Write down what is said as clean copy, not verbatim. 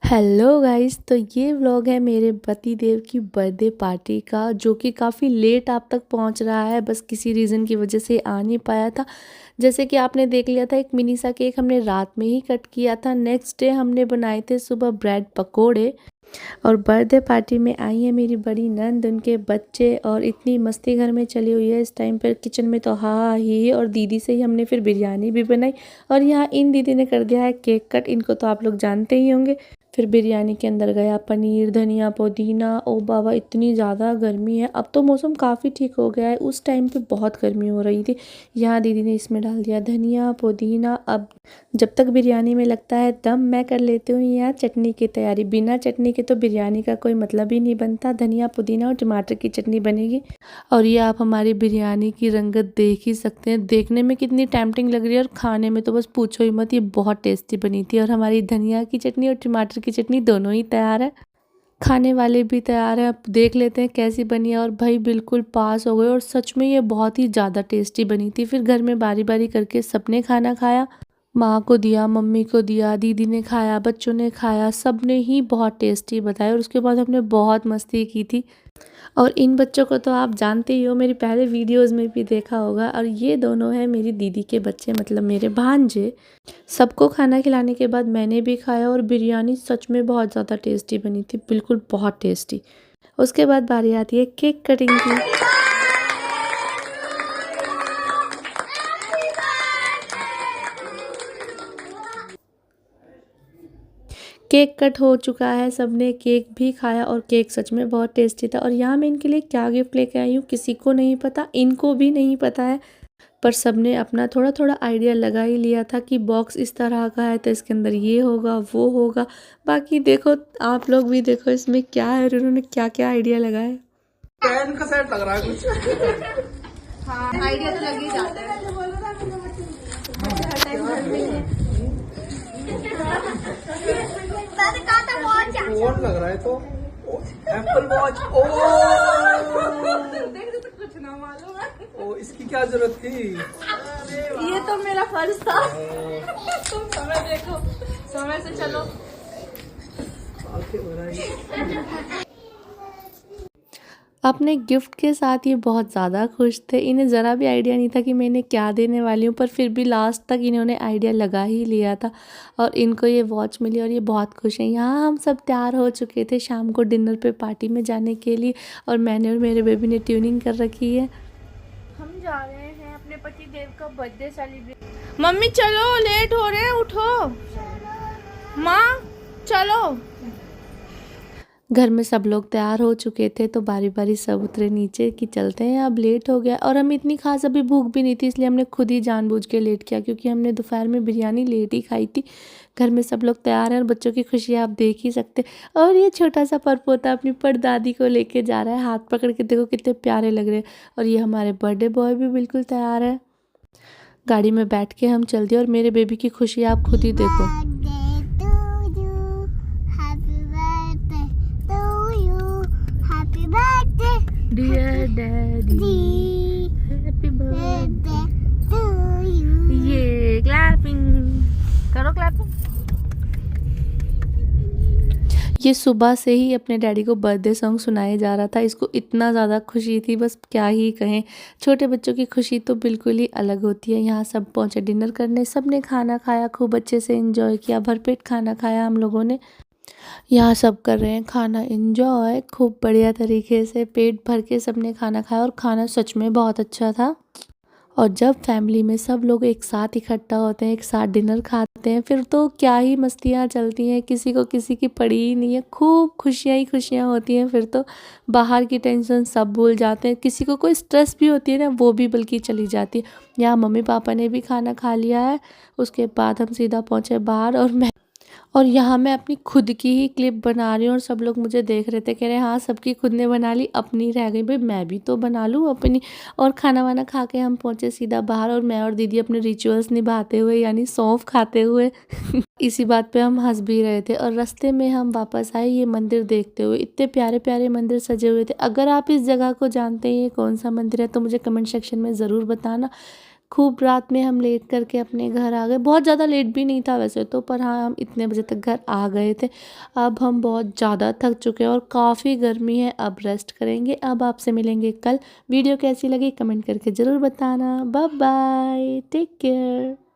Hello guys, तो ये vlog है मेरे पति देव की बर्थडे पार्टी का, जो कि काफ़ी लेट आप तक पहुंच रहा है। बस किसी रीज़न की वजह से आ नहीं पाया था। जैसे कि आपने देख लिया था, एक मिनी सा केक हमने रात में ही कट किया था। नेक्स्ट डे हमने बनाए थे सुबह ब्रेड पकोड़े। और बर्थडे पार्टी में आई है मेरी बड़ी नंद, उनके बच्चे, और इतनी मस्ती घर में चली हुई है इस टाइम पर। किचन में तो हा ही, और दीदी से ही हमने फिर बिरयानी भी बनाई। और यहाँ इन दीदी ने कर दिया है केक कट, इनको तो आप लोग जानते ही होंगे। फिर बिरयानी के अंदर गया पनीर, धनिया, पुदीना। ओ बाबा, इतनी ज़्यादा गर्मी है। अब तो मौसम काफ़ी ठीक हो गया है, उस टाइम पे बहुत गर्मी हो रही थी। यहाँ दीदी ने इसमें डाल दिया धनिया, पुदीना। अब जब तक बिरयानी में लगता है दम, मैं कर लेती हूँ यहाँ चटनी की तैयारी। बिना चटनी के तो बिरयानी का कोई मतलब ही नहीं बनता। धनिया, पुदीना और टमाटर की चटनी बनेगी। और ये आप हमारी बिरयानी की रंगत देख ही सकते हैं, देखने में कितनी टेम्पटिंग लग रही है, और खाने में तो बस पूछो ही मत, ये बहुत टेस्टी बनी थी। और हमारी धनिया की चटनी और टमाटर की चटनी दोनों ही तैयार है, खाने वाले भी तैयार हैं। अब देख लेते हैं कैसी बनी है। और भाई बिल्कुल पास हो गए, और सच में ये बहुत ही ज़्यादा टेस्टी बनी थी। फिर घर में बारी बारी करके सबने खाना खाया। माँ को दिया, मम्मी को दिया, दीदी ने खाया, बच्चों ने खाया, सब ने ही बहुत टेस्टी बताया। और उसके बाद हमने बहुत मस्ती की थी। और इन बच्चों को तो आप जानते ही हो, मेरी पहले वीडियोस में भी देखा होगा। और ये दोनों हैं मेरी दीदी के बच्चे, मतलब मेरे भांजे। सबको खाना खिलाने के बाद मैंने भी खाया, और बिरयानी सच में बहुत ज़्यादा टेस्टी बनी थी, बिल्कुल बहुत टेस्टी। उसके बाद बारी आती है केक कटिंग की। केक कट हो चुका है, सबने केक भी खाया, और केक सच में बहुत टेस्टी था। और यहाँ मैं इनके लिए क्या गिफ्ट लेके आई हूँ किसी को नहीं पता, इनको भी नहीं पता है। पर सबने अपना थोड़ा थोड़ा आइडिया लगा ही लिया था कि बॉक्स इस तरह का है तो इसके अंदर ये होगा, वो होगा। बाकी देखो, आप लोग भी देखो इसमें क्या है, और उन्होंने क्या क्या आइडिया लगाया। पेन का सेट लग रहा है कुछ। हाँ, आइडिया तो लग ही जाता है। फोन लग रहा है तो एप्पल वॉच। ओ कुछ ना मालूम है। ओ, इसकी क्या जरूरत थी? ये तो मेरा फर्ज था। तुम समय देखो, समय से चलो। अपने गिफ्ट के साथ ये बहुत ज़्यादा खुश थे। इन्हें ज़रा भी आइडिया नहीं था कि मैं इन्हें क्या देने वाली हूँ, पर फिर भी लास्ट तक इन्होंने आइडिया लगा ही लिया था, और इनको ये वॉच मिली, और ये बहुत खुश हैं। यहाँ हम सब तैयार हो चुके थे शाम को डिनर पे पार्टी में जाने के लिए, और मैंने और मेरे बेबी ने ट्यूनिंग कर रखी है। हम जा रहे हैं अपने पति देव का बर्थडे सेलिब्रेट। मम्मी चलो, लेट हो रहे हैं, उठो। माँ चलो। घर में सब लोग तैयार हो चुके थे, तो बारी बारी सब उतरे नीचे कि चलते हैं, अब लेट हो गया। और हम इतनी खास अभी भूख भी नहीं थी, इसलिए हमने खुद ही जानबूझ के लेट किया, क्योंकि हमने दोपहर में बिरयानी लेट ही खाई थी। घर में सब लोग तैयार हैं, और बच्चों की खुशी आप देख ही सकते। और ये छोटा सा परपोता अपनी परदादी को लेके जा रहा है, हाथ पकड़ के, देखो कितने प्यारे लग रहे हैं। और ये हमारे बर्थडे बॉय भी बिल्कुल तैयार है। गाड़ी में बैठ के हम चल दिए, और मेरे बेबी की खुशी आप खुद ही देखो। Dear daddy, happy birthday to you. ये क्लैपिंग करो, क्लैपिंग। ये सुबह से ही अपने डैडी को बर्थडे सॉन्ग सुनाया जा रहा था। इसको इतना ज़्यादा खुशी थी, बस क्या ही कहें। छोटे बच्चों की खुशी तो बिल्कुल ही अलग होती है। यहाँ सब पहुँचे डिनर करने, सब ने खाना खाया, खूब अच्छे से एंजॉय किया, भरपेट खाना खाया हम लोगों ने। यहाँ सब कर रहे हैं खाना एंजॉय, खूब बढ़िया तरीके से पेट भर के सबने खाना खाया, और खाना सच में बहुत अच्छा था। और जब फैमिली में सब लोग एक साथ इकट्ठा होते हैं, एक साथ डिनर खाते हैं, फिर तो क्या ही मस्तियाँ चलती हैं, किसी को किसी की पड़ी ही नहीं है। खूब खुशियाँ ही खुशियाँ होती हैं। फिर तो बाहर की टेंशन सब भूल जाते हैं, किसी को कोई स्ट्रेस भी होती है ना, वो भी बल्कि चली जाती है। यहाँ मम्मी पापा ने भी खाना खा लिया है। उसके बाद हम सीधा पहुँचे बाहर, और यहाँ मैं अपनी खुद की ही क्लिप बना रही हूँ, और सब लोग मुझे देख रहे थे, कह रहे हाँ सबकी खुद ने बना ली, अपनी रह गई, भाई मैं भी तो बना लूँ अपनी। और खाना वाना खा के हम पहुँचे सीधा बाहर, और मैं और दीदी अपने रिचुअल्स निभाते हुए, यानी सौंफ खाते हुए इसी बात पे हम हंस भी रहे थे। और रास्ते में हम वापस आए ये मंदिर देखते हुए। इतने प्यारे प्यारे मंदिर सजे हुए थे। अगर आप इस जगह को जानते हैं ये कौन सा मंदिर है, तो मुझे कमेंट सेक्शन में ज़रूर बताना। खूब रात में हम लेट करके अपने घर आ गए। बहुत ज़्यादा लेट भी नहीं था वैसे तो, पर हाँ हम इतने बजे तक घर आ गए थे। अब हम बहुत ज़्यादा थक चुके हैं और काफ़ी गर्मी है, अब रेस्ट करेंगे। अब आपसे मिलेंगे कल। वीडियो कैसी लगी कमेंट करके ज़रूर बताना। Bye bye, take care.